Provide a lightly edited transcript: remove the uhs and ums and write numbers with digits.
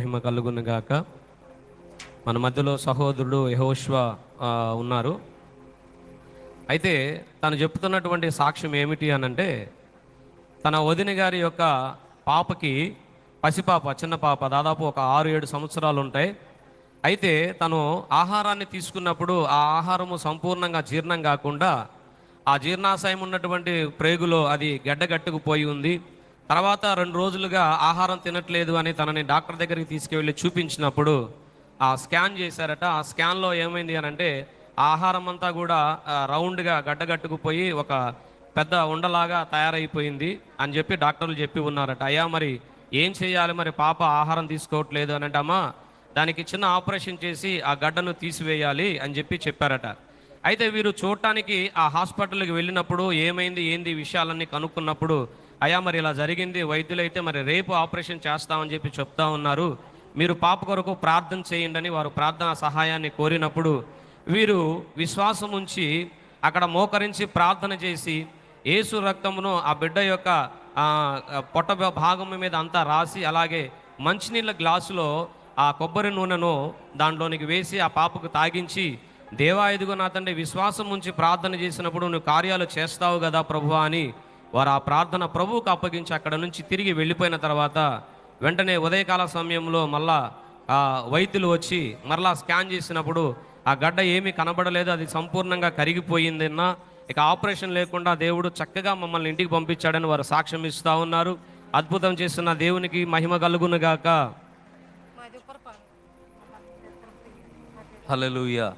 మహిమ కలుగును గాక. మన మధ్యలో సహోదరుడు యెహోషువ ఉన్నారు. అయితే తను చెప్తున్నటువంటి సాక్ష్యం ఏమిటి అనంటే, తన వదిన గారి యొక్క పాపకి, పసిపాప, చిన్న పాప, దాదాపు ఒక 6-7 సంవత్సరాలు ఉంటాయి. అయితే తను ఆహారాన్ని తీసుకున్నప్పుడు ఆ ఆహారము సంపూర్ణంగా జీర్ణం కాకుండా ఆ జీర్ణాశయం ఉన్నటువంటి ప్రేగులో అది గడ్డగట్టుకుపోయి ఉంది. తర్వాత 2 రోజులుగా ఆహారం తినట్లేదు అని తనని డాక్టర్ దగ్గరికి తీసుకువెళ్ళి చూపించినప్పుడు ఆ స్కాన్ చేశారట. ఆ స్కాన్లో ఏమైంది అని అంటే, ఆహారం అంతా కూడా రౌండ్గా గడ్డగట్టుకుపోయి ఒక పెద్ద ఉండలాగా తయారైపోయింది అని చెప్పి డాక్టర్లు చెప్పి ఉన్నారట. అయ్యా మరి ఏం చేయాలి, మరి పాప ఆహారం తీసుకోవట్లేదు అని అంటే, అమ్మా దానికి చిన్న ఆపరేషన్ చేసి ఆ గడ్డను తీసివేయాలి అని చెప్పారట. అయితే వీరు చూడటానికి ఆ హాస్పిటల్కి వెళ్ళినప్పుడు ఏమైంది ఏంది విషయాలన్నీ కనుక్కున్నప్పుడు, అయ్యా మరి ఇలా జరిగింది, వైద్యులైతే మరి రేపు ఆపరేషన్ చేస్తామని చెప్తా ఉన్నారు, మీరు పాప కొరకు ప్రార్థన చేయండి అని వారు ప్రార్థన సహాయాన్ని కోరినప్పుడు వీరు విశ్వాసం ఉంచి అక్కడ మోకరించి ప్రార్థన చేసి యేసు రక్తమును ఆ బిడ్డ యొక్క పొట్ట భాగం మీద అంతా రాసి, అలాగే మంచినీళ్ళ గ్లాసులో ఆ కొబ్బరి నూనెను దాంట్లోనికి వేసి ఆ పాపకు తాగించి, దేవా ఇదిగో నా తండ్రి, విశ్వాసం ఉంచి ప్రార్థన చేసినప్పుడు నువ్వు కార్యాలు చేస్తావు కదా ప్రభువా అని వారు ఆ ప్రార్థన ప్రభువుకు అప్పగించి అక్కడ నుంచి తిరిగి వెళ్ళిపోయిన తర్వాత వెంటనే ఉదయకాల సమయంలో మళ్ళా వైద్యులు వచ్చి మరలా స్కాన్ చేసినప్పుడు ఆ గడ్డ ఏమీ కనబడలేదు, అది సంపూర్ణంగా కరిగిపోయిందన్నా, ఇక ఆపరేషన్ లేకుండా దేవుడు చక్కగా మమ్మల్ని ఇంటికి పంపించాడని వారు సాక్ష్యం ఇస్తూ ఉన్నారు. అద్భుతం చేస్తున్న దేవునికి మహిమ కలుగును గాక. హల్లెలూయా.